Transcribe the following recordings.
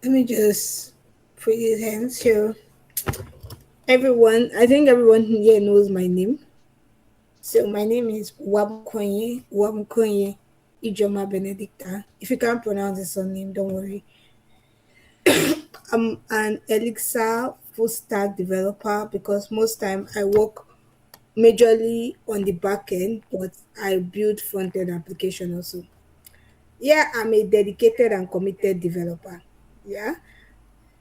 Let me just put his hands here. Everyone, I think everyone here knows my name. So my name is Wamukonye Ijoma Benedicta. If you can't pronounce the surname, don't worry. I'm an Elixir full stack developer because most time I work majorly on the back end, but I build front end application also. Yeah, I'm a dedicated and committed developer. Yeah,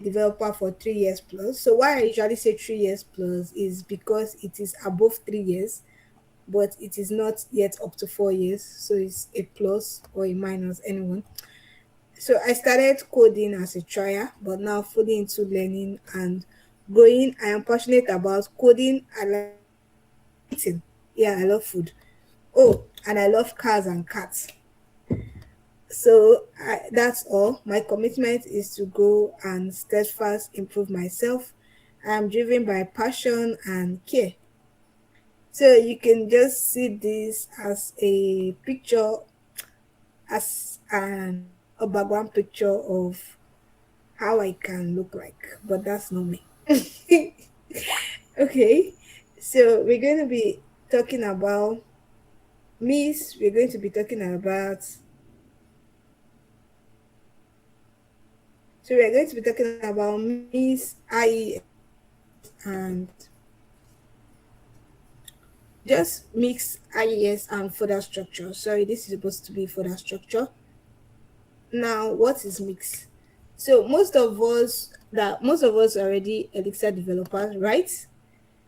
developer for 3 years plus. So why I usually say 3 years plus is because it is above 3 years, but it is not yet up to 4 years. So it's a plus or a minus, anyone. So I started coding as a trial, but now fully into learning and growing. I am passionate about coding. I like eating. Yeah, I love food. Oh, and I love cars and cats. So that's all. My commitment is to grow and steadfast improve myself. I'm driven by passion and care. So you can just see this as a picture, as a background picture of how I can look like, but that's not me. Okay, so we're going to be talking about Miss. We're going to be talking about. So we're going to be talking about Miss IES and just mix IES and further structure. Sorry, this is supposed to be further structure. Now, what is mix? So most of us already Elixir developers, right?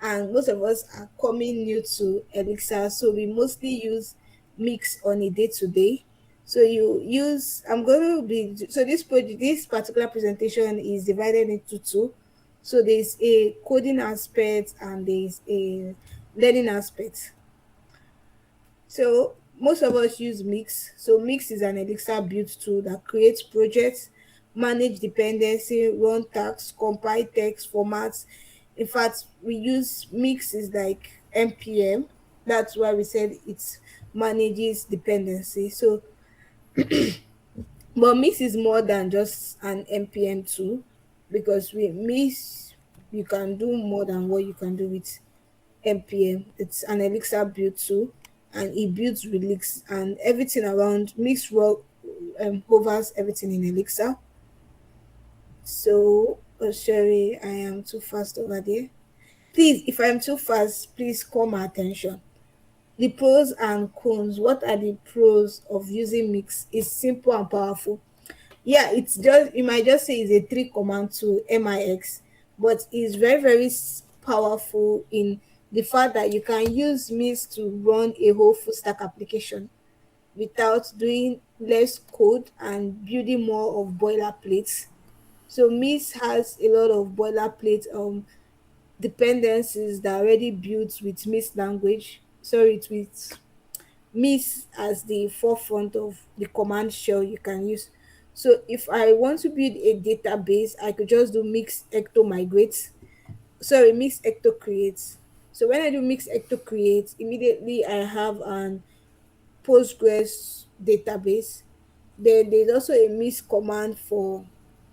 And most of us are coming new to Elixir, so we mostly use mix on a day to day. So you use I'm going to be so this particular presentation is divided into two. So there's a coding aspect and there's a learning aspect. So most of us use Mix. So Mix is an Elixir build tool that creates projects, manage dependency, run tasks, compile text formats. In fact, we use Mix is like npm. That's why we said it manages dependency. So, but Mix is more than just an npm tool because with Mix you can do more than what you can do with npm. It's an Elixir build tool, and it builds Relix and everything around Mix work covers everything in Elixir. So, oh, sorry, I am too fast over there. Please, if I'm too fast, please call my attention. The pros and cons. What are the pros of using Mix? It's simple and powerful. Yeah, it's just you might just say it's a three command to mix, but it's very powerful in the fact that you can use Mist to run a whole full stack application without doing less code and building more of boilerplates. So Mist has a lot of boilerplate dependencies that are already built with Mist language. Sorry, with Mist as the forefront of the command shell you can use. So if I want to build a database, I could just do mix ecto migrate. Sorry, mix ecto create. So when I do mix ecto create, immediately I have an Postgres database. Then there's also a mix command for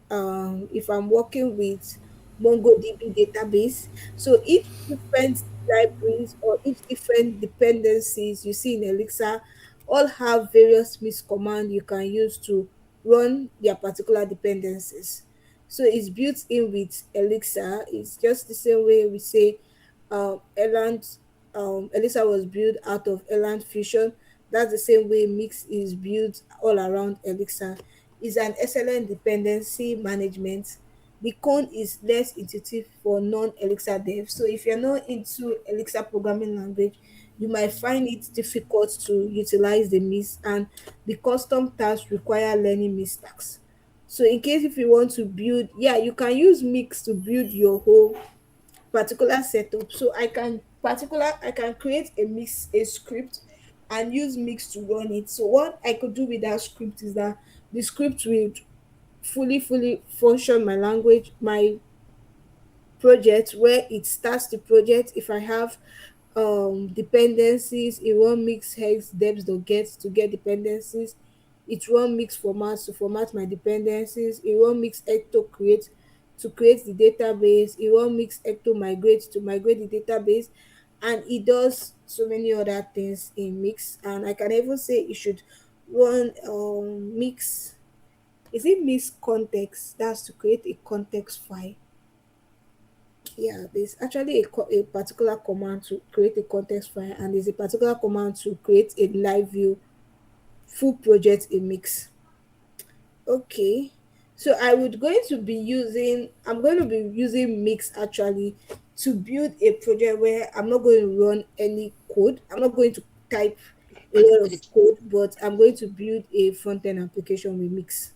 if I'm working with MongoDB database. So each different libraries or each different dependencies you see in Elixir all have various mix command you can use to run their particular dependencies. So it's built in with Elixir. It's just the same way we say Erlang, Elixir was built out of Erlang Fusion. That's the same way Mix is built all around Elixir. It's an excellent dependency management. The code is less intuitive for non-Elixir devs. So if you're not into Elixir programming language, you might find it difficult to utilize the Mix, and the custom tasks require learning Mix tasks. So in case if you want to build, yeah, you can use Mix to build your whole particular setup. So I can create a script and use Mix to run it. So what I could do with that script is that the script will fully function my language, my project, where it starts the project. If I have dependencies, it will mix hex debs get to get dependencies. it run mix formats to format my dependencies, it run mix ecto create to create the database, it run mix ecto migrate to migrate the database, and it does so many other things in mix. And I can even say it should run mix, is it mix context, that's to create a context file. Yeah, there's actually a particular command to create a context file, and there's a particular command to create a live view full project in mix. Okay, so I'm going to be using mix actually to build a project where I'm not going to run any code, I'm not going to type a lot of code, but I'm going to build a front-end application with mix.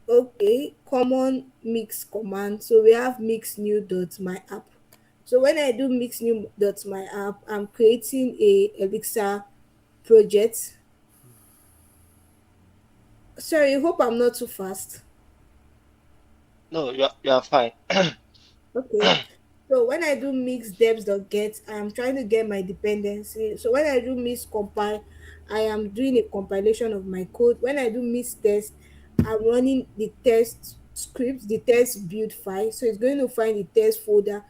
Okay, common mix command. So we have mix new dot my app. So when I do mix new dot my app, I'm creating a Elixir project. Sorry, hope I'm not too fast. No, you are fine. Okay. So when I do mix debs.get, I'm trying to get my dependency. So when I do mix compile, I am doing a compilation of my code. When I do mix test, I'm running the test script, the test build file. So it's going to find the test folder,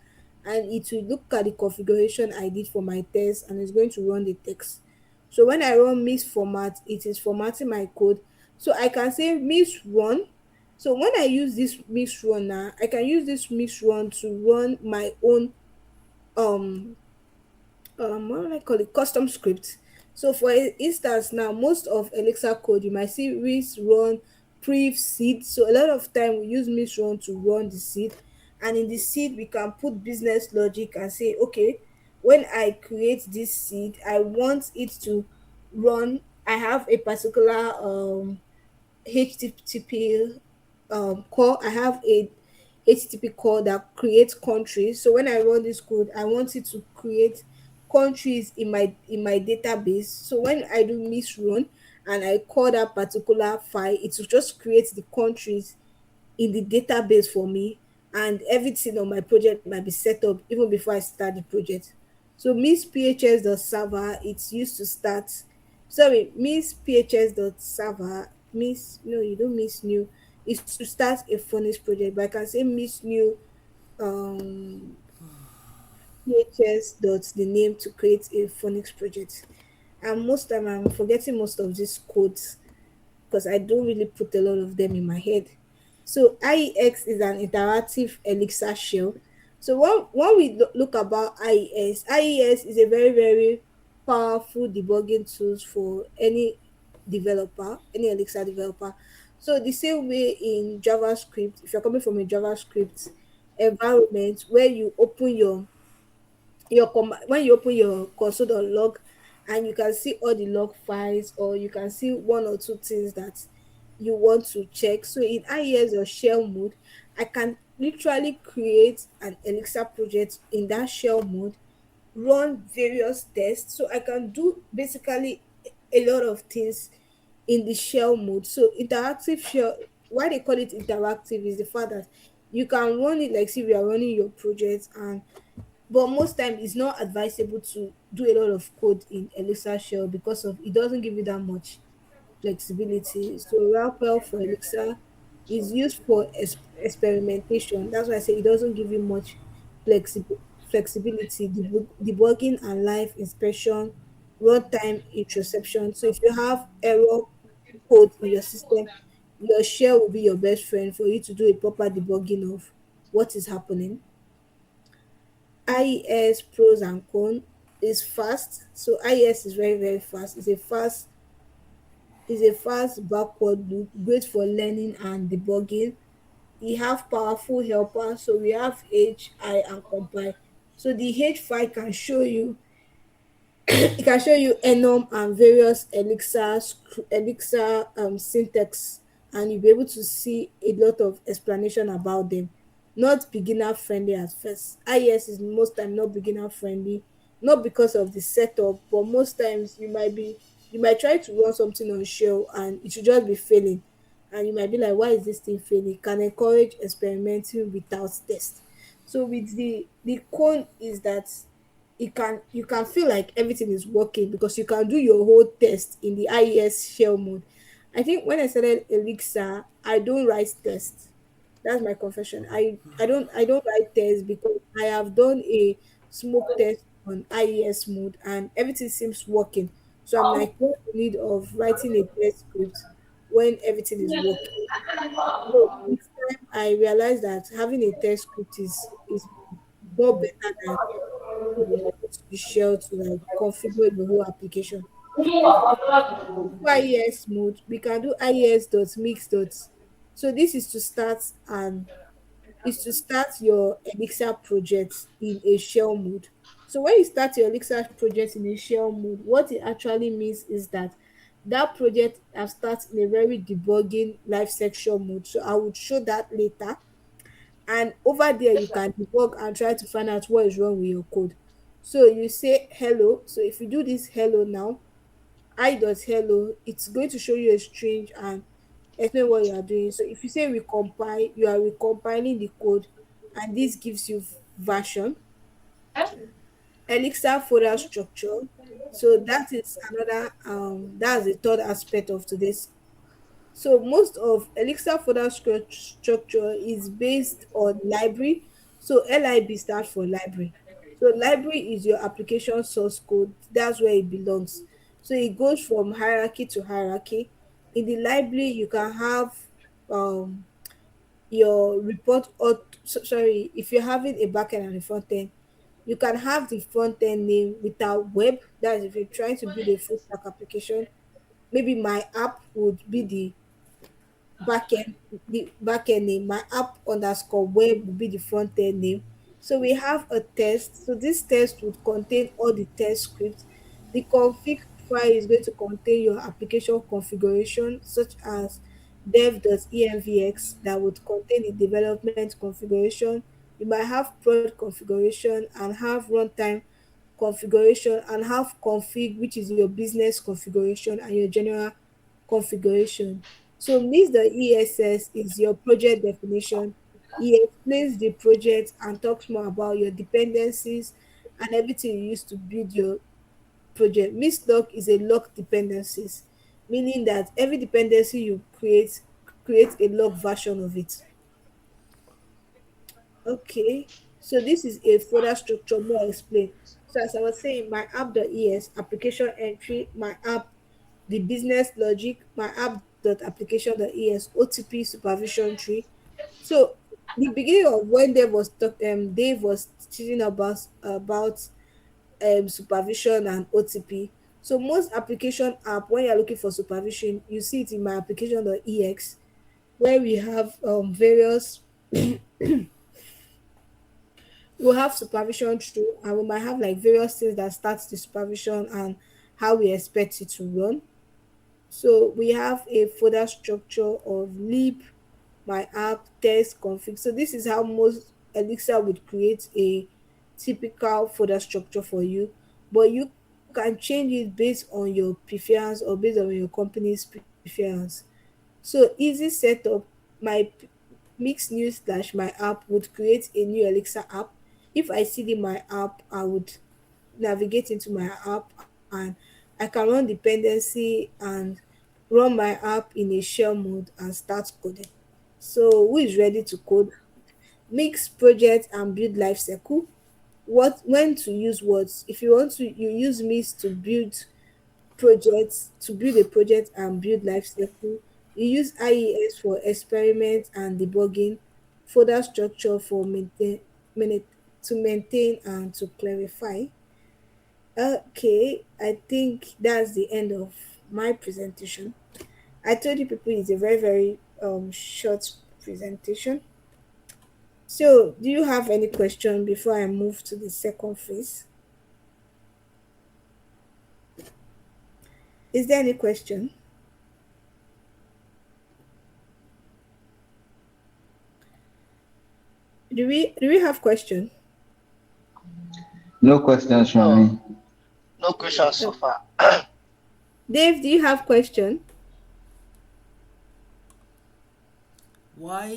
and it will look at the configuration I did for my test, and it's going to run the text. So when I run mix format, it is formatting my code. So I can say mix run. So when I use this mix run now, I can use this mix run to run my own um what do I call it, custom script. So for instance now, most of Elixir code you might see mix run prev seed. So a lot of time we use mix run to run the seed, and in the seed we can put business logic and say, okay, when I create this seed, I want it to run, I have a particular HTTP call. I have a HTTP call that creates countries. So when I run this code, I want it to create countries in my database. So when I do miss run and I call that particular file, it will just create the countries in the database for me, and everything on my project might be set up even before I start the project. So miss phs dot server, it's used to start, sorry, miss phs dot server, miss, no, you don't miss new, it's to start a Phoenix project, but I can say miss new um phs dot the name to create a Phoenix project. And most time I'm forgetting most of these codes because I don't really put a lot of them in my head. So IEX is an interactive Elixir shell. So when we look about IES is a very, very powerful debugging tools for any developer, any Elixir developer. So the same way in JavaScript, if you're coming from a JavaScript environment where you open when you open your console.log, and you can see all the log files, or you can see one or two things that you want to check. So in IES or shell mode, I can literally create an Elixir project in that shell mode, run various tests. So I can do basically a lot of things in the shell mode. So interactive shell, why they call it interactive is the fact that you can run it like, see, we are running your project, and but most time it's not advisable to do a lot of code in Elixir shell because of it doesn't give you that much flexibility. So RAPL for Elixir is used for experimentation. That's why I say it doesn't give you much flexibility, debugging and live inspection, runtime interception. So if you have error code in your system, your shell will be your best friend for you to do a proper debugging of what is happening. IES pros and cons is fast. So IES is very, very fast. It's a fast backward loop, great for learning and debugging. We have powerful helpers. So we have H, I, and compile. So the H file can show you, it can show you enum and various elixir syntax, and you'll be able to see a lot of explanation about them. Not beginner friendly at first. IES is most time not beginner friendly, not because of the setup, but most times you might try to run something on shell and it should just be failing, and you might be like, why is this thing failing? It can encourage experimenting without test. So with the con is that you can feel like everything is working because you can do your whole test in the IES shell mode, I think when I started Elixir, I don't write tests. That's my confession. I don't write tests because I have done a smoke test on IES mode and everything seems working. So I'm like, what's the need of writing a test script when everything is working? So with time I realized that having a test script is more better than going to the shell to like configure the whole application. IES mode, we can do IES dot mix dot. So this is to start your Elixir project in a shell mode. So when you start your Elixir project in a shell mode, what it actually means is that that project has started in a very debugging live section mode. So I would show that later. And over there, you can debug and try to find out what is wrong with your code. So you say hello. So if you do this hello now, I dot hello, it's going to show you a string and explain what you are doing. So if you say recompile, you are recompiling the code and this gives you version, Elixir folder structure. So that is another that's the third aspect of today's. So most of Elixir folder structure is based on library. So lib stands for library. So library is your application source code. That's where it belongs. So it goes from hierarchy to hierarchy. In the library, you can have um your report or sorry, if you're having a backend and a front end, you can have the front end name without web. That's if you're trying to build a full stack application. Maybe my app would be the backend name, my app underscore web will be the front end name. So we have a test. So this test would contain all the test scripts. The config file is going to contain your application configuration, such as dev.envx that would contain the development configuration. You might have prod configuration and have runtime configuration and have config, which is your business configuration and your general configuration. So means the ESS is your project definition. It explains the project and talks more about your dependencies and everything you use to build your project. Mist lock is a lock dependencies, meaning that every dependency you create a lock version of it. Okay, so this is a further structure more explained. So as I was saying, my app.es, application entry, my app, the business logic, my app.application.es, OTP supervision tree. So the beginning of when Dave was teaching about supervision and OTP. So most application app, when you're looking for supervision, you see it in my application.ex, where we have various we'll have supervision through and we might have like various things that starts the supervision and how we expect it to run. So we have a folder structure of lib, my app, test, config. So this is how most Elixir would create a typical folder structure for you. But you can change it based on your preference or based on your company's preference. So easy setup, my mix new slash my app would create a new Elixir app. If I see the my app, I would navigate into my app and I can run dependency and run my app in a shell mode and start coding. So who is ready to code? Mix project and build life cycle. What when to use what? If you want to you use mix to build a project and build life cycle. You use IES for experiment and debugging, folder structure for to maintain and to clarify. Okay, I think that's the end of my presentation. I told you people it's a very, very short presentation. So, do you have any question before I move to the second phase? Is there any question? Do we have question? No questions from No, me. no questions Uh, so far. Dave, do you have question? Why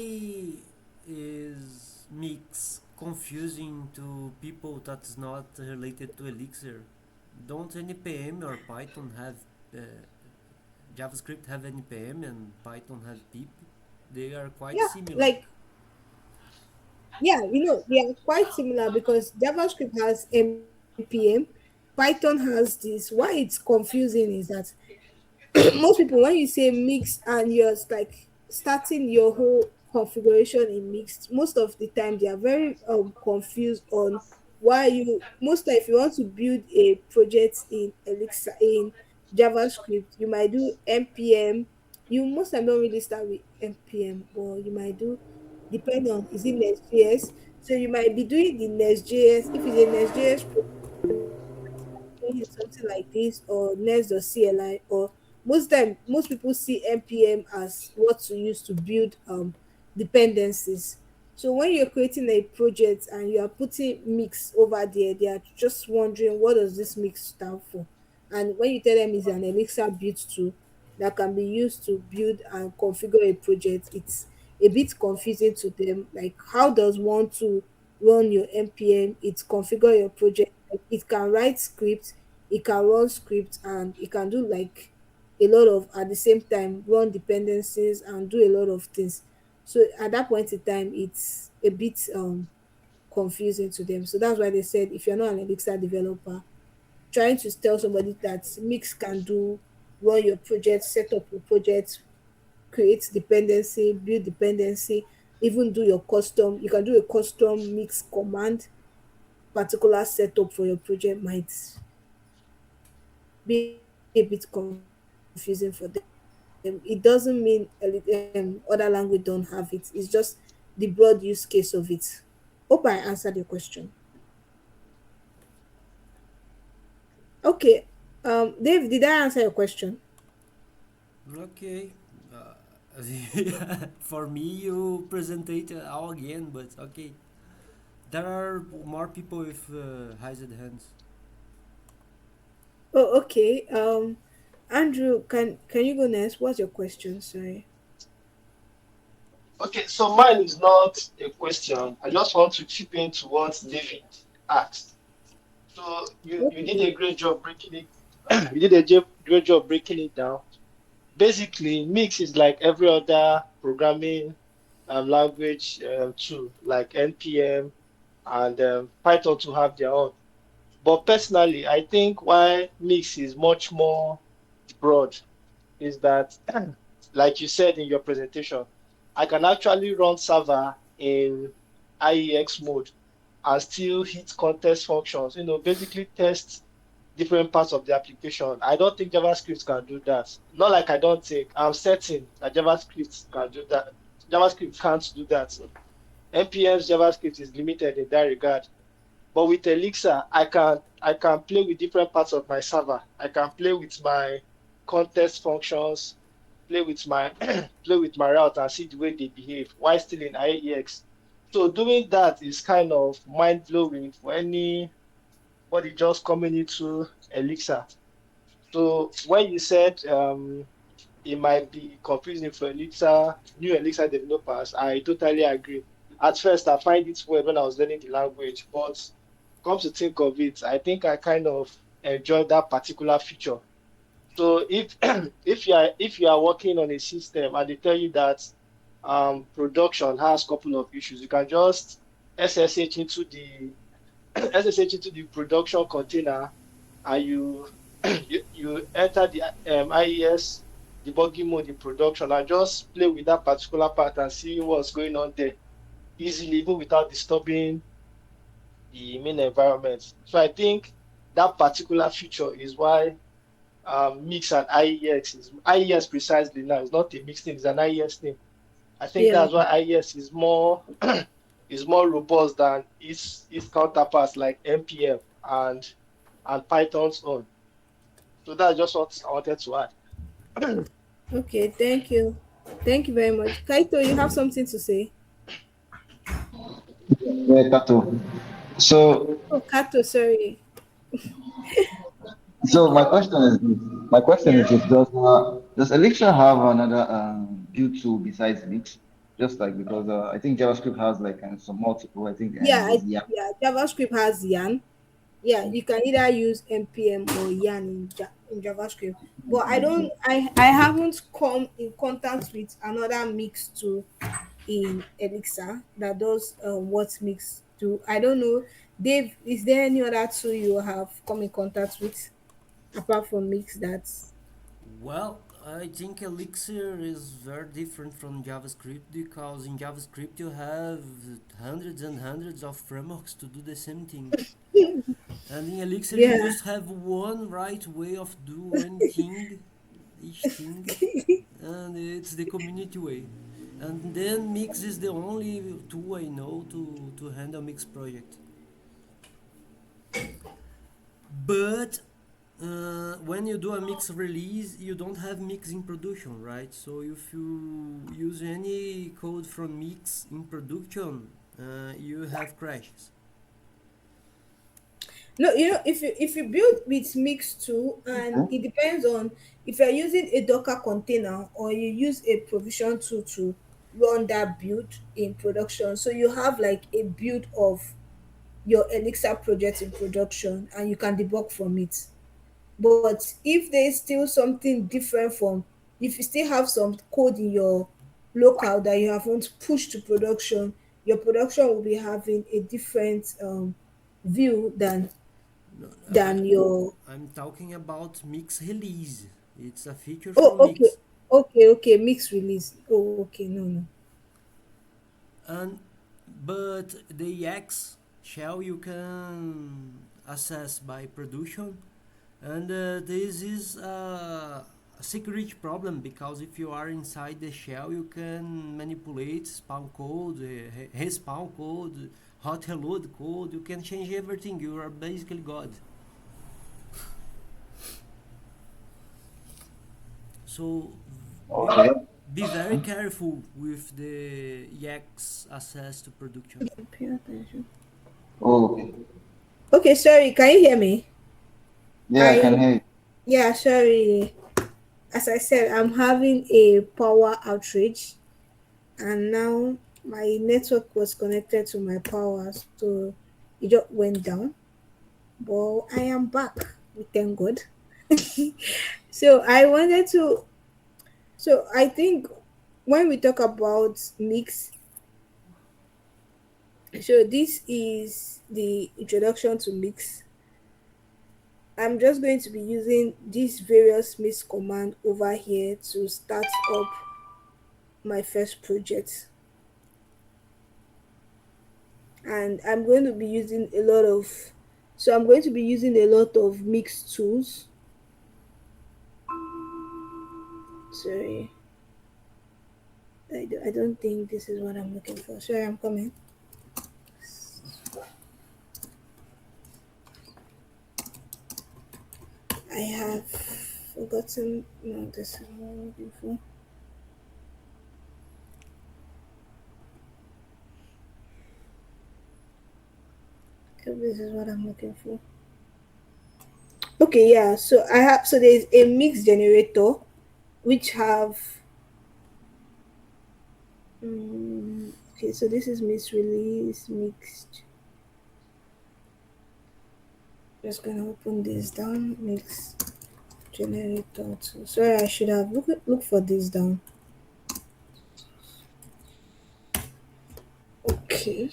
is mix confusing to people that's not related to Elixir? Don't NPM or Python have uh, JavaScript have npm and Python have pip. They are quite Yeah, similar. like yeah, they are quite similar because JavaScript has npm, Python has this. Why it's confusing is that most people, when you say mix and you're like starting your whole configuration in mixed, most of the time they are very confused on why you most time if you want to build a project in Elixir in JavaScript, you might do npm. You most time don't really start with npm, but you might do, depend on, is it Next.js, so you might be doing the Next.js. If it's a Next.js doing something like this, or Nest or CLI, or most people see npm as what to use to build dependencies. So when you're creating a project and you are putting mix over there, they are just wondering what does this mix stand for. And when you tell them it's an Elixir build tool that can be used to build and configure a project, it's a bit confusing to them. Like, how does one to run your npm, it configure your project? Like, it can write script, it can run script, and it can do like a lot of, at the same time, run dependencies and do a lot of things. So at that point in time, it's a bit confusing to them. So that's why they said, if you're not an Elixir developer, trying to tell somebody that mix can do, run your project, set up your project, create dependency, build dependency, even do your custom, you can do a custom mix command, particular setup for your project, might be a bit confusing for them. It doesn't mean other language don't have it. It's just the broad use case of it. Hope I answered your question. Okay. Dave, did I answer your question? Okay. Uh, for me, you presented all again, but okay. There are more people with raised hands. Oh, okay. Andrew, can you go next? What's your question? Sorry. Okay, so mine is not a question. I just want to chip into what David asked. So you did a Okay. great job breaking it. You did a great job breaking it down. Basically, Mix is like every other programming language tool, like NPM and Python to have their own. But personally, I think why Mix is much more broad is that, like you said in your presentation, I can actually run server in IEX mode and still hit context functions, basically test different parts of the application. I don't think JavaScript can do that. Not like I don't think, I'm certain that JavaScript can do that. JavaScript can't do that. NPM's JavaScript is limited in that regard. But with Elixir, I can play with different parts of my server. I can play with my context functions, play with my play with my route and see the way they behave while still in IEX. So doing that is kind of mind blowing for anybody just coming into Elixir. So when you said it might be confusing for new Elixir developers, I totally agree. At first, I find it weird when I was learning the language, but come to think of it, I think I kind of enjoyed that particular feature. So if if you are working on a system and they tell you that production has a couple of issues, you can just SSH into the SSH into the production container, and you enter the IES debugging mode in production and just play with that particular part and see what's going on there easily, even without disturbing the main environment. So I think that particular feature is why mix and IES precisely now. It's not a mixed thing, it's an IES thing. I think Yeah. that's why IES is more is more robust than its counterparts like NPM and Python's own. So that's just what I wanted to add. Okay. Thank you. Thank you very much. Kaito, you have something to say? Yeah, Kato. So, Oh, Kato, sorry. so Thank my you. question is this. My question Yeah. is this. Does Elixir have another build tool besides Mix? Just like because I think JavaScript has like some multiple. I think Yeah. there's yeah. Yeah. JavaScript has Yan. Yeah, you can either use npm or yarn in JavaScript. But I haven't come in contact with another mix tool in Elixir that does what mix do. I don't know. Dave, is there any other tool you have come in contact with apart from mix that's Well, I think Elixir is very different from JavaScript because in JavaScript you have hundreds and hundreds of frameworks to do the same thing. And in Elixir you yeah. just have one right way of do anything, each thing, and it's the community way. And then Mix is the only tool I know to handle Mix project. But when you do a mix release, you don't have mix in production, right? So if you use any code from mix in production, you have crashes. No, if you build with mix tool, and Okay. it depends on if you're using a Docker container or you use a provision tool to run that build in production. So you have like a build of your Elixir project in production and you can debug from it. But if there's still something different from, if you still have some code in your local that you haven't pushed to production, your production will be having a different view No, than your. I'm talking about mix release. It's a feature Oh, from okay, mix. okay, mixed release. Oh, okay, no, no. And but the X shell you can access by production, and this is a security problem because if you are inside the shell, you can manipulate spawn code, respawn code, hot reload code. You can change everything. You are basically God. So be, Okay. be very careful with the X access to production. Pay attention. Okay. Okay, sorry, can you hear me? Yeah, I I can hear you. Yeah, sorry. As I said, I'm having a power outage, and now my network was connected to my power, so it just went down. But I am back. We thank God. So I wanted to. So I think when we talk about mix, so this is the introduction to mix. I'm just going to be using these various mix command over here to start up my first project. And I'm going to be using a lot of, so I'm going to be using a lot of mix tools. Sorry, I don't think this is what I'm looking for. Sorry, I'm coming. I have forgotten. No, this is what I'm looking for. Okay, this is what I'm looking for. Okay, yeah. So I have. So there's a mix generator, which have. Okay, so this is mix release mixed. Just gonna open this down. Mix generator too. Sorry, I should have look for this down. Okay.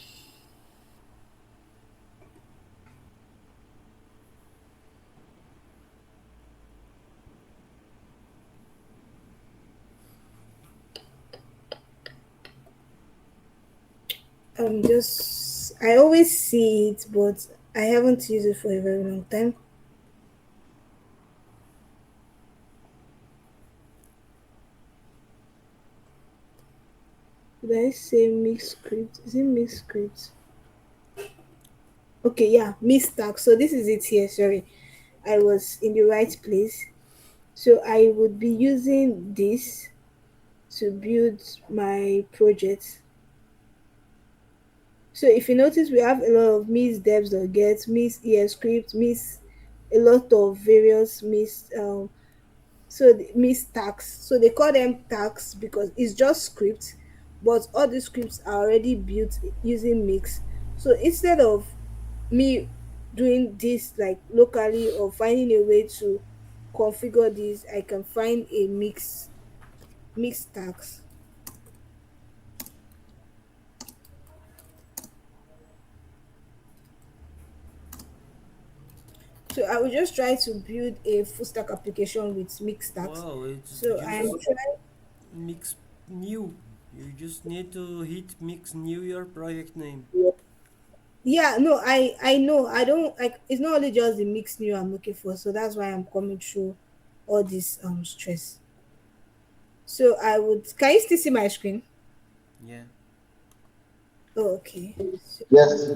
Just I always see it, but I haven't used it for a very long time. Did I say mix script? Is it mix script? Okay, yeah, mix tag. So this is it here. Sorry, I was in the right place. So I would be using this to build my project. So if you notice, we have a lot of miss devs.get, miss escript, miss a lot of various miss so miss tags. So they call them tags because it's just script, but all the scripts are already built using mix. So instead of me doing this like locally or finding a way to configure this, I can find a mix tax. So I will just try to build a full stack application with mix tax. Wow, it's So I'm just trying. mix new. You just need to hit mix new your project name. Yeah, no, I know. I don't like. It's not only just the mix new I'm looking for. So that's why I'm coming through all this stress. So I would. Can you still see my screen? Yeah. Oh, okay. So Yes.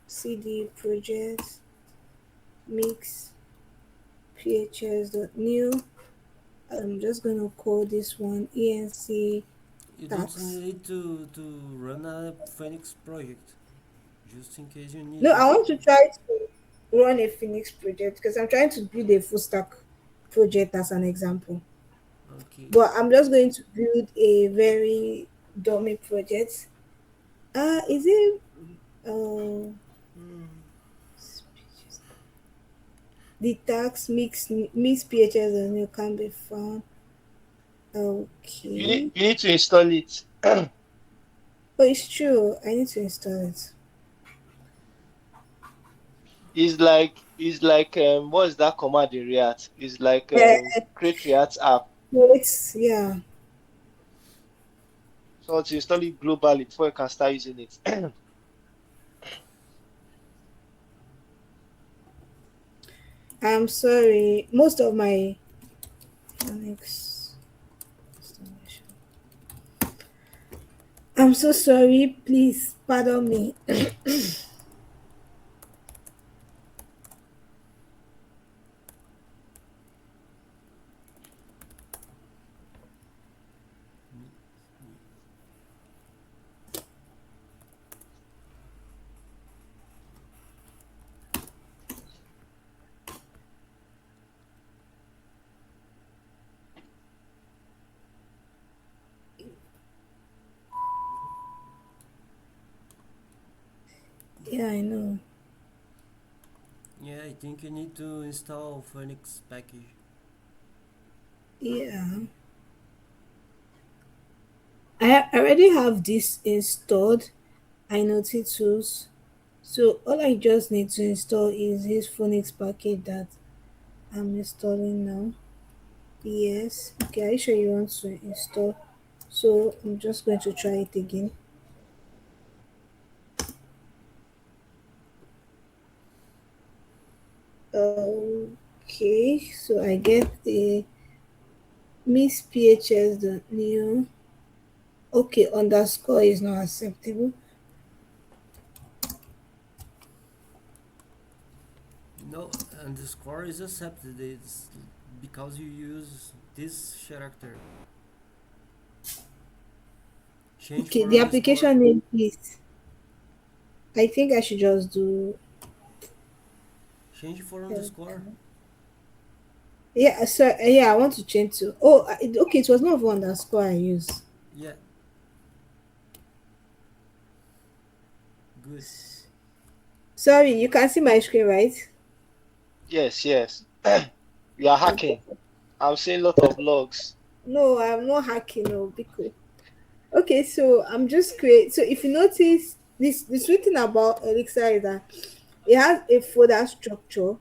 CD project mix phs.new. I'm just gonna call this one enc You don't tax. need to run a Phoenix project, just in case you No, need I it. want to try to run a Phoenix project because I'm trying to build a full stack project as an example. Okay. But I'm just going to build a very dummy project. Is it uh the tax mix PHS and you can be found. Okay. You need to install it. Oh, it's true. I need to install it. It's like what's that command in React? It's like Uh, create React app. it's yeah. So to install it globally before you can start using it. I'm sorry. Most of my Phoenix installation. I'm so sorry. Please pardon me. Yeah, I know. Yeah, I think you need to install Phoenix package. Yeah. I already have this installed. I Inoti tools. So all I just need to install is this Phoenix package that I'm installing now. Yes. Okay, are you sure you want to install? So I'm just going to try it again. Okay, so I get the Miss PHS the new. Okay, underscore is not acceptable. No, and the score is accepted. It's because you use this character. Change Okay, for the underscore. application name is. I think I should just do. Change for Uh, underscore. yeah, so yeah, I want to change to. Oh, okay. It was not one underscore I use. Yeah, good. Sorry, you can see my screen, right? Yes, yes. You are hacking. I'm seeing a lot of logs. No, I'm not hacking. No, because okay. So I'm just create. So if you notice, the sweet thing about Elixir is that it has a folder structure.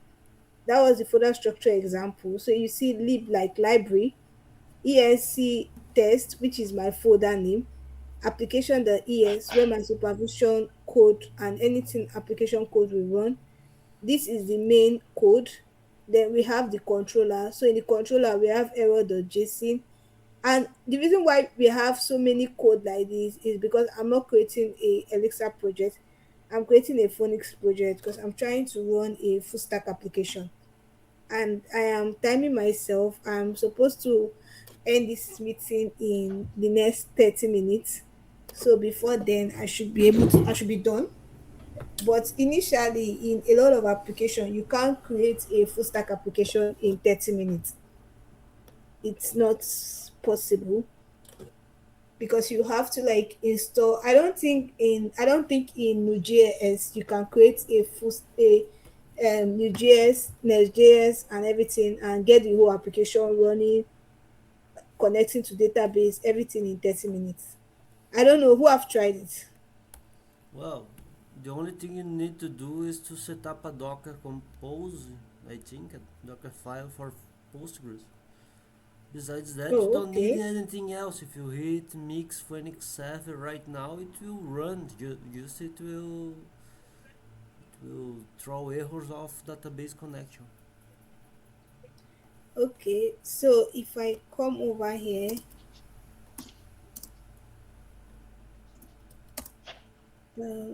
That was the folder structure example. So you see lib like library, ESC test, which is my folder name, application the ES where my supervision code and anything application code will run. This is the main code. Then we have the controller. So in the controller we have error.json. And the reason why we have so many code like this is because I'm not creating a Elixir project. I'm creating a Phoenix project because I'm trying to run a full stack application. And I am timing myself. I'm supposed to end this meeting in the next 30 minutes. So before then I should be done. But initially in a lot of application, you can't create a full stack application in 30 minutes. It's not possible because you have to like install. I don't think in Node.js you can create a Node.js, Next.js, and everything, and get the whole application running, connecting to database, everything in 30 minutes. I don't know who have tried it. Well, the only thing you need to do is to set up a Docker Compose, I think, a Docker file for Postgres. Besides that, you Oh, don't need okay. anything else. If you hit Mix Phoenix Server right now, it will run. Just it will throw errors of database connection. Okay, so if I come over here,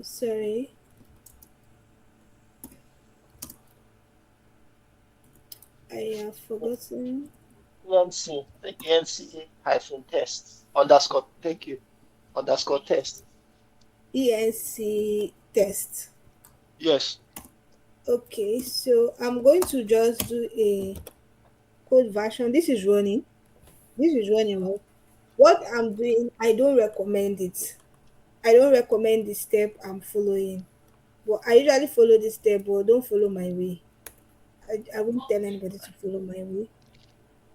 sorry, I have forgotten. ENC, take ENC hyphen test underscore. Thank you. Underscore test. ENC test. Yes. Okay, so I'm going to just do a code version. This is running. This is running. Well. What I'm doing, I don't recommend it. I don't recommend the step I'm following. But I usually follow this step, but don't follow my way. I wouldn't tell anybody to follow my way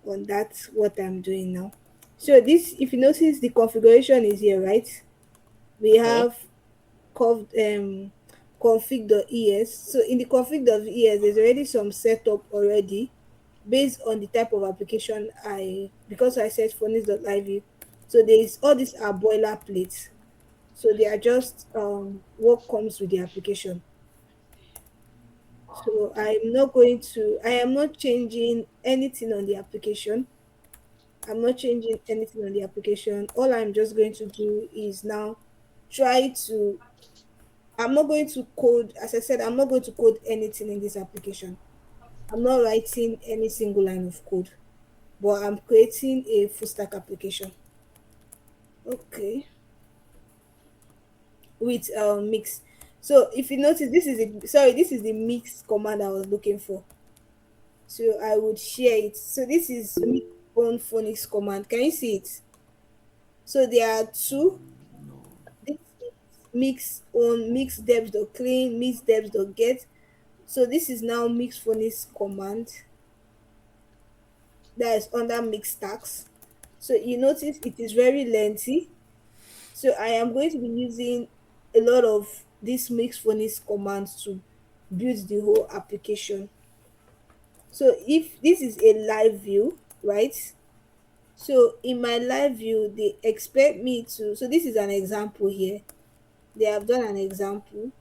on that, what I'm doing now. So this, if you notice, the configuration is here, right? We Hmm. have cov config.es. So in the config.es, there's already some setup already based on the type of application because I set phonics.live. So there's all these are boilerplates. So they are just what comes with the application. So I am not changing anything on the application. I'm not changing anything on the application. All I'm just going to do is now try to, I'm not going to code, as I said, I'm not going to code anything in this application. I'm not writing any single line of code, but I'm creating a full stack application. Okay, with mix. So if you notice, this is the mix command I was looking for. So I would share it. So this is mix on phonics command. Can you see it? So there are two. No. This is mix deps.clean, mix deps.get. So this is now mix phonics command that is under mix tags. So you notice it is very lengthy. So I am going to be using a lot of these mix phonics commands to build the whole application. So if this is a live view, right? So in my live view, they expect me to, so this is an example here. They have done an example.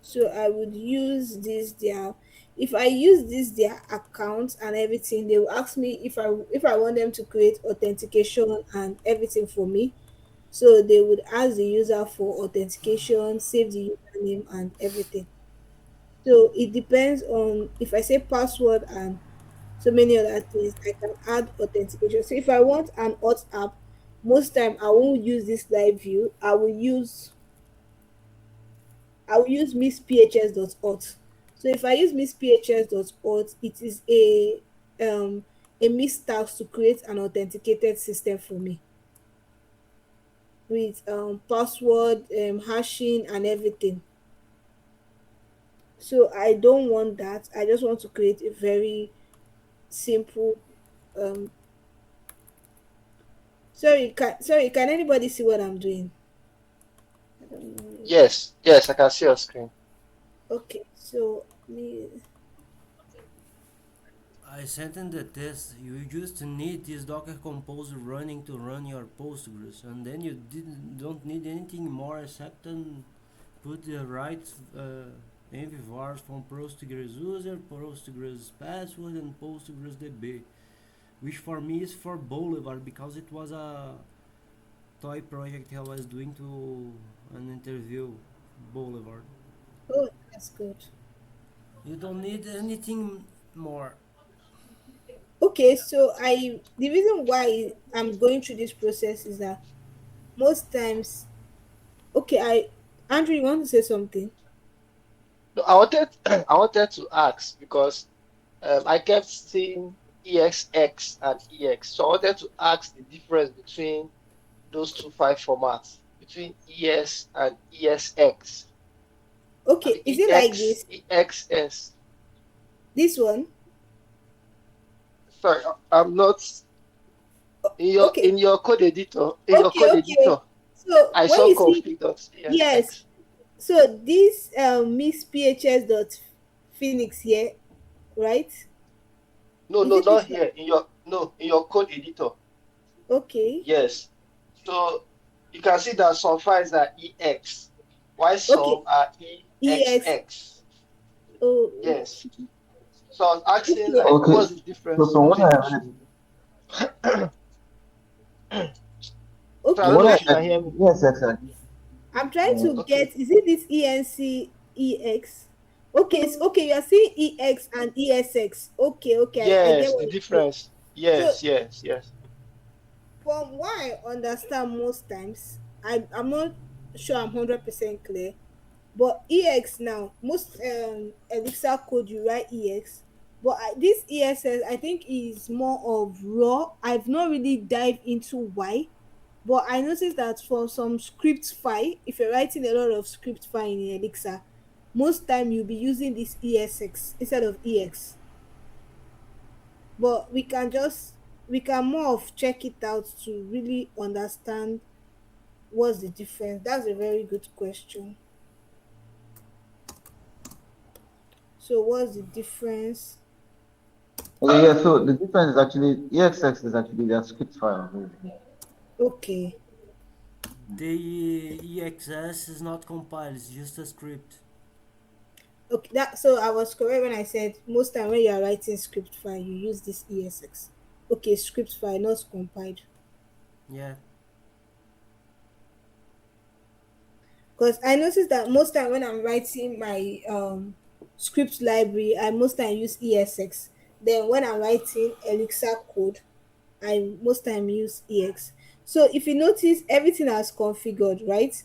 So I would use this their, if I use this their account and everything, they will ask me if I want them to create authentication and everything for me. So they would ask the user for authentication, save the username and everything. So it depends on, if I say password and so many other things, I can add authentication. So if I want an auth app, most time I won't use this live view. I will use missphs.auth. So if I use missphs.auth, it is a miss task to create an authenticated system for me with password, hashing and everything. So I don't want that. I just want to create a very simple um sorry, can anybody see what I'm doing? I don't know if, Yes. Yes, I can see your screen. okay, so me, I sent in the test. You just need this Docker Compose running to run your Postgres, and then you don't need anything more except put the right env from Postgres user, Postgres password, and Postgres DB, which for me is for Boulevard because it was a toy project I was doing to an interview Boulevard. oh, that's good. You don't need anything more. Okay, so the reason why I'm going through this process is that most times, okay, Andrew, you want to say something? No, I wanted I wanted to ask because I kept seeing EXX and EX. So I wanted to ask the difference between those two file formats, between ES and ESX. I Okay, mean is it like this? EXS. This one. Sorry, I'm not Okay, in your code editor. In your okay, code okay. editor, So I when saw you see, yes, config.csx. so this mix phs dot phoenix here, right? No, Is no, it this not one? here. In your code editor. Okay, Yes. So you can see that some files are ex, while okay. some are Ex. exx. Oh, Yes. So I was asking okay, like, Okay. what's the So difference from what between I the read, two? So I from don't what know okay. I if you can read, hear me. yes, exactly. I'm trying to Okay. get. Is it this ENC EX? Okay, okay. You are saying EX and ESX. Okay, okay. I get Yes, what the you're saying. difference. So Yes. from what I understand, most times I'm not sure I'm 100% clear. But EX now, most Elixir code you write EX, but this ESS I think is more of raw. I've not really dived into why, but I noticed that for some script file, if you're writing a lot of script file in Elixir, most time you'll be using this ESX instead of EX. But we can more of check it out to really understand what's the difference. That's a very good question. So what's the difference? Okay, yeah, so the difference is actually EXX is actually their script file, basically. Okay. The EXS is not compiled, it's just a script. Okay, that so I was correct when I said most time when you are writing script file, you use this ESX. Okay, script file, not compiled. Yeah. Because I noticed that most time when I'm writing my script library, I most time use ESX. Then when I'm writing Elixir code, I most time use EX. So if you notice, everything has configured, right?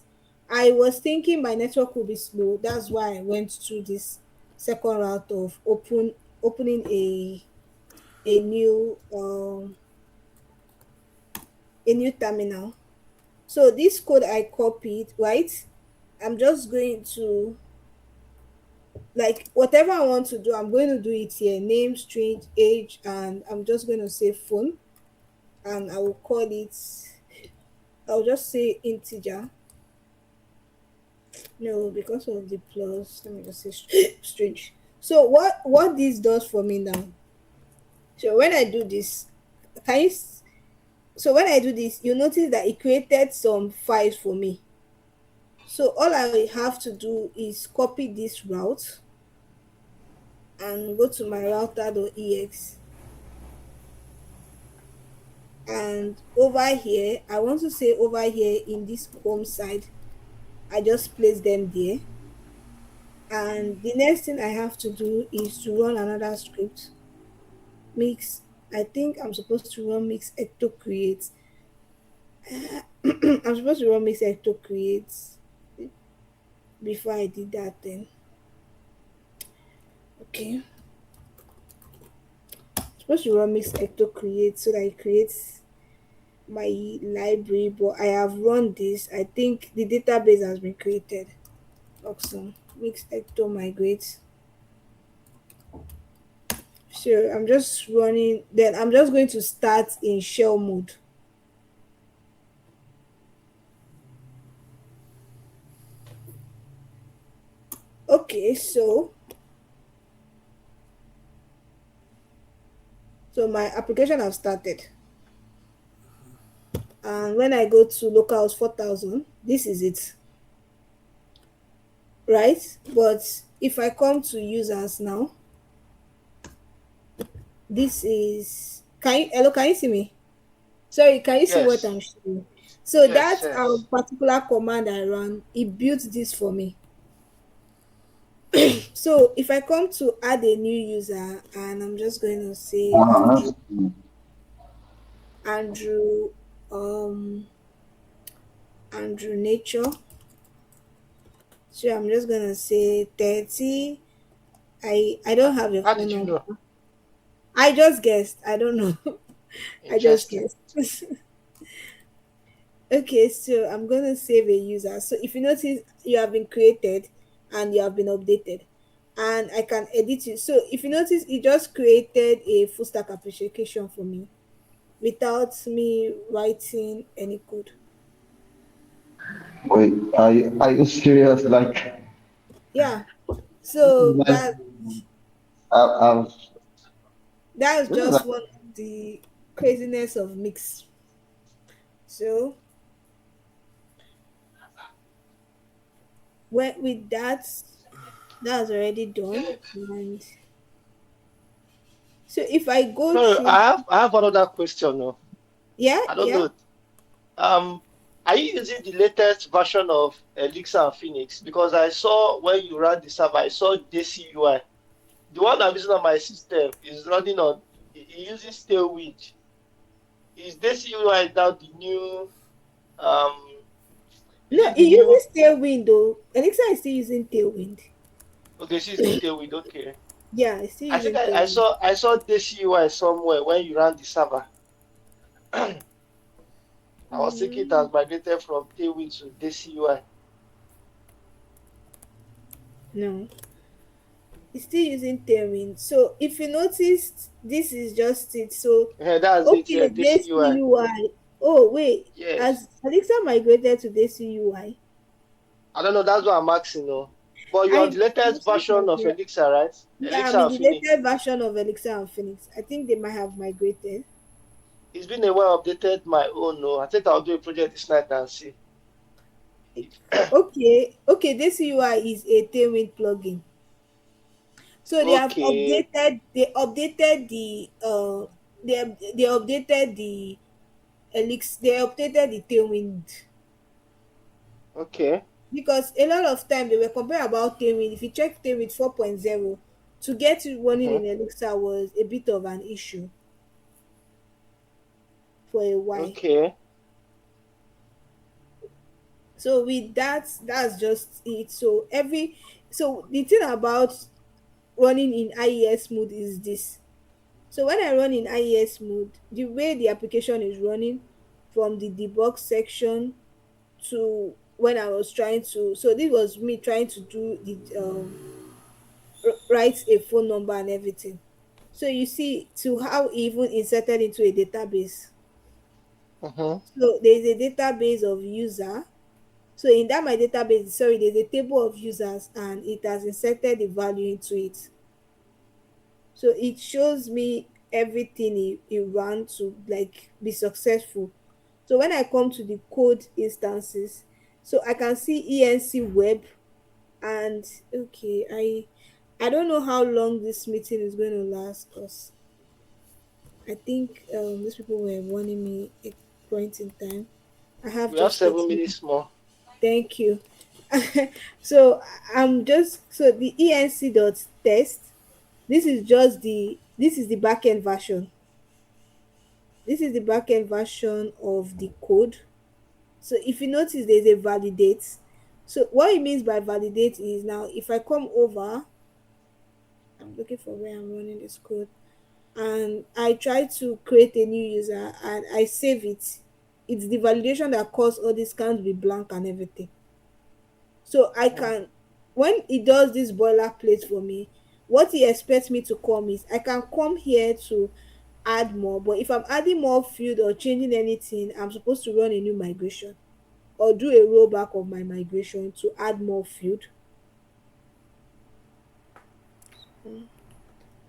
I was thinking my network will be slow. That's why I went through this second route of opening a new a new terminal. So this code I copied, right? I'm just going to, like, whatever I want to do, I'm going to do it here. Name, string, age, and I'm just going to say phone, and I will call it. I'll just say integer. No, because of the plus. Let me just say string. So what this does for me now? So when I do this, can you? So when I do this, you notice that it created some files for me. So all I have to do is copy this route and go to my router.ex, and over here I want to say over here in this home side, I just place them there. And the next thing I have to do is to run another script, mix. I think I'm supposed to run mix ecto create. I'm supposed to run mix ecto create before I did that thing. Okay, I'm supposed to run mix ecto create so that it creates my library, but I have run this. I think the database has been created. Awesome. Mix ecto migrate. So I'm just running, then I'm just going to start in shell mode. Okay, so my application have started. And when I go to localhost 4000, this is it, right? But if I come to users now, this is, can you, hello, can you see me? Sorry, can you see what Yes. I'm showing? So Yes, that yes. particular command I run, it built this for me. So if I come to add a new user, and I'm just going to say Uh-huh. Andrew, um, Andrew Nature. So I'm just gonna say 30. I don't have a How phone did you number. know? I just guessed. I don't know. I just Interesting. guessed. Okay, so I'm gonna save a user. So if you notice, you have been created and you have been updated. and I can edit it. So if you notice, it just created a full stack application for me without me writing any code. Wait, are you serious? Like, Yeah. this is So like, I've that's this is like, just one of the craziness of mix. So with that, that's already done. And so if I go No, through, I have another question. No, yeah, I don't yeah. know. Um, are you using the latest version of Elixir and Phoenix? Because I saw when you ran the server, I saw Desi UI. The one I'm using on my system is running on, it uses Tailwind. Is Desi UI now the new, um, is No, it it the new? uses Tailwind though. Alexa is still using Tailwind. Okay, she's using Tailwind. Okay. Yeah, it's still I think using Tailwind. I saw Desi UI somewhere when you ran the server. I was thinking it Mm, has migrated from Tailwind to Desi UI. no, it's still using Tailwind. So if you noticed, this is just it. So Yeah, that's it. Yeah, okay, Desi this UI. UI. Oh wait, Yes. has Alexa migrated to this UI? I don't know. That's what I'm asking. No, but you're on I the latest just version of migrated. Elixir, right? Yeah, I'm Elixir in and the Phoenix. latest version of Alexa and Phoenix. I think they might have migrated. It's been a while updated my own. No, I think I'll do a project this night and see. If, Okay, this UI is a Tailwind plugin. So they have okay, updated. They updated the they updated the Elix. They updated the Tailwind okay. because a lot of time they were complaining about Tailwind. If you check Tailwind 4.0, to get it running Hmm. in Elixir was a bit of an issue for a while. Okay. So with that, that's just it. So the thing about running in IES mode is this. So when I run in IES mode, the way the application is running from the debug section to when I was trying to, so this was me trying to do the write a phone number and everything. So you see to how even inserted into a database. Hmm. So there's a database of user. So in that my database, sorry, there's a table of users and it has inserted the value into it. So it shows me everything he ran to like be successful. So when I come to the code instances, so I can see ENC web and okay, I don't know how long this meeting is going to last because I think these people were warning me a point in time. I have We have just 30 minutes. 7 minutes more. Thank you. So I'm just so the ENC dot test. This is the backend version. This is the backend version of the code. So if you notice there's a validate. So what it means by validate is now if I come over, I'm looking for where I'm running this code and I try to create a new user and I save it. It's the validation that caused all this can't be blank and everything. So I Hmm. can, when it does this boilerplate for me, what he expects me to come is I can come here to add more, but if I'm adding more field or changing anything, I'm supposed to run a new migration or do a rollback of my migration to add more field.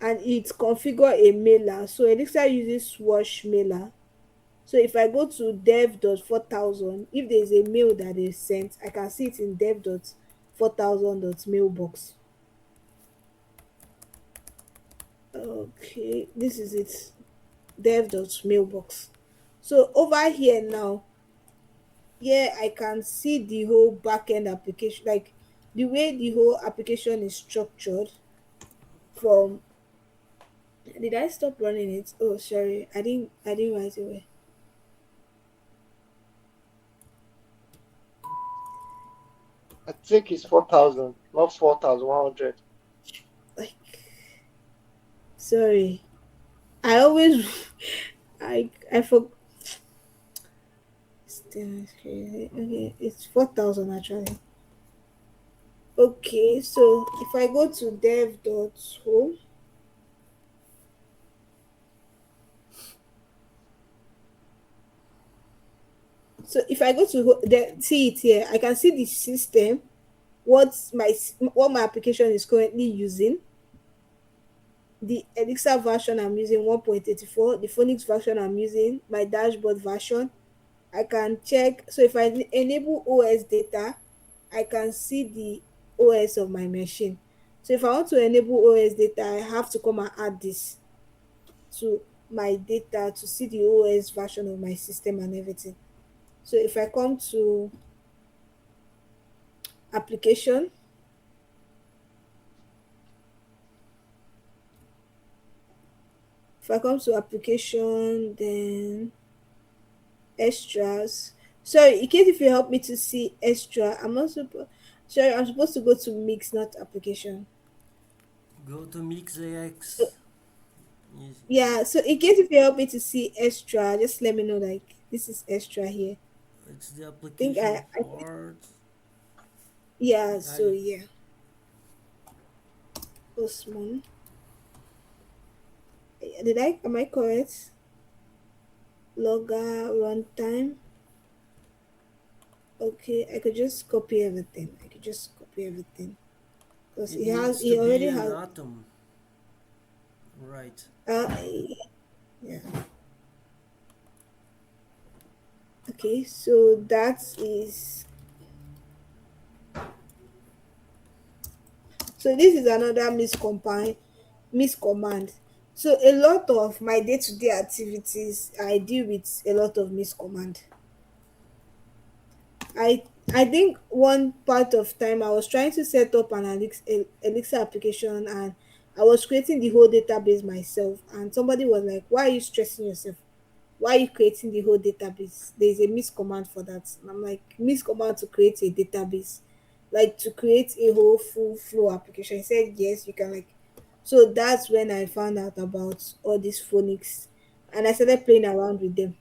And it configure a mailer. So Elixir uses Swash mailer. So if I go to dev.4000, if there's a mail that is sent, I can see it in dev.4000.mailbox. Okay, this is it, dev.mailbox. So over here now, here I can see the whole backend application, like the way the whole application is structured from, did I stop running it? Oh sorry, I didn't write it well. I think it's 4,000, not 4,100. Like sorry. I always I forgot. Still is crazy. Okay, it's 4,000 actually. Okay, so if I go to dev.home, so if I go to see it here, I can see the system, what my application is currently using, the Elixir version I'm using 1.84, the Phoenix version I'm using, my dashboard version. I can check. So if I enable OS data, I can see the OS of my machine. So if I want to enable OS data, I have to come and add this to my data to see the OS version of my system and everything. So application, if I come to application, then extras. Sorry, in case if you help me to see extra, I'm also sorry, I'm supposed to go to mix, not application. Go to So MixAX. Easy. yeah, so in case if you help me to see extra, just let me know like this is extra here. It's the Think application I think part. yeah, so I yeah. Osman. Am I correct? Logger runtime. Okay, I could just copy everything. I could just copy everything. Because it needs to he be already an has atom, right? uh yeah. Okay, so that is so this is another miscommand. So a lot of my day-to-day activities, I deal with a lot of miscommand. I think one part of time I was trying to set up an Elixir application, and I was creating the whole database myself, and somebody was like, why are you stressing yourself? Why are you creating the whole database? There's a miscommand for that. And I'm like, miscommand to create a database, like to create a whole full flow application. He said yes, you can, like, so that's when I found out about all these phonics, and I started playing around with them.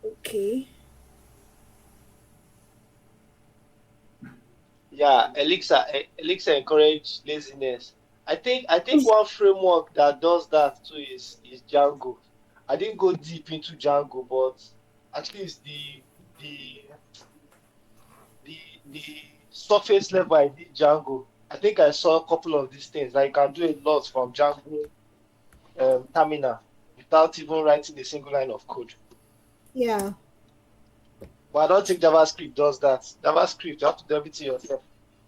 Okay. Yeah, Elixir encourage laziness. I think one framework that does that too is Django. I didn't go deep into Django, but at least the the the surface level I did Django. I think I saw a couple of these things. Like you can do a lot from Django terminal without even writing a single line of code. Yeah. But I don't think JavaScript does that. JavaScript, you have to do everything yourself.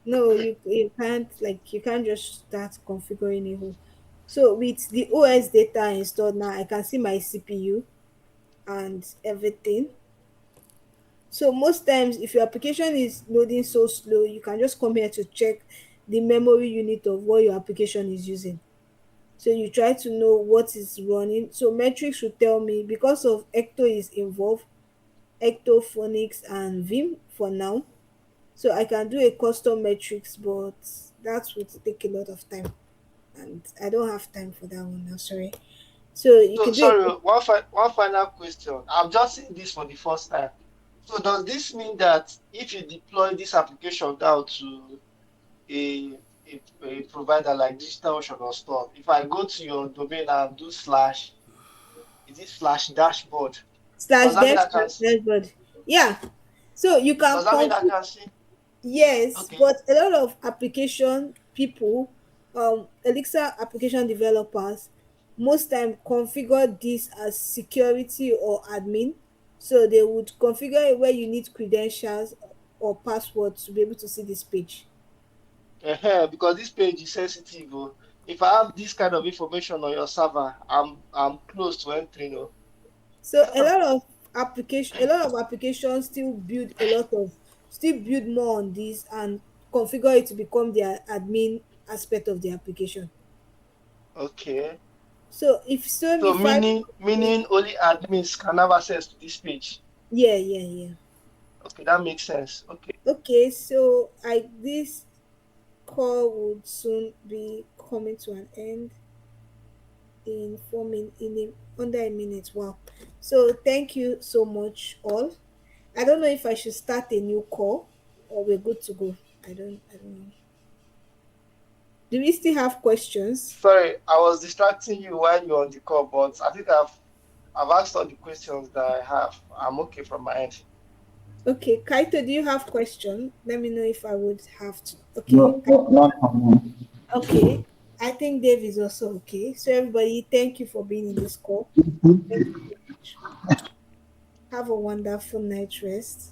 No, you can't, like, you can't just start configuring a whole. So with the OS data installed now, I can see my CPU and everything. So most times if your application is loading so slow, you can just come here to check the memory unit of what your application is using. So you try to know what is running. So metrics should tell me, because of Ecto is involved, Ecto, Phonics and Vim for now. So I can do a custom metrics, but that would take a lot of time, and I don't have time for that one now. Sorry. So you So can do sorry, it. one final question. I'm just seeing this for the first time. So does this mean that if you deploy this application down to a provider like DigitalOcean or stuff, if I go to your domain and do slash, is it slash dashboard? Slash Does that mean dev I can slash dashboard. Yeah. So you can does that mean I can see? yes, Okay. but a lot of application people, Elixir application developers, most time configure this as security or admin. So they would configure it where you need credentials or passwords to be able to see this page. Because this page is sensitive. Oh. If I have this kind of information on your server, I'm close to entering. Oh. So a lot of applications still build more on this and configure it to become their admin aspect of the application. Okay. So So if I meaning only admins can have access to this page. yeah, yeah, yeah. Okay, that makes sense. Okay. Okay, so I this call would soon be coming to an end in under a minute. Wow. So thank you so much all. I don't know if I should start a new call or we're good to go. I don't know. Do we still have questions? Sorry, I was distracting you while you're on the call, but I think I've asked all the questions that I have. I'm okay from my end. Okay, Kaito, do you have question? Let me know if I would have to. Okay, No, no, not for me. okay. I think Dave is also okay. So everybody, thank you for being in this call. Thank you so much. Have a wonderful night rest.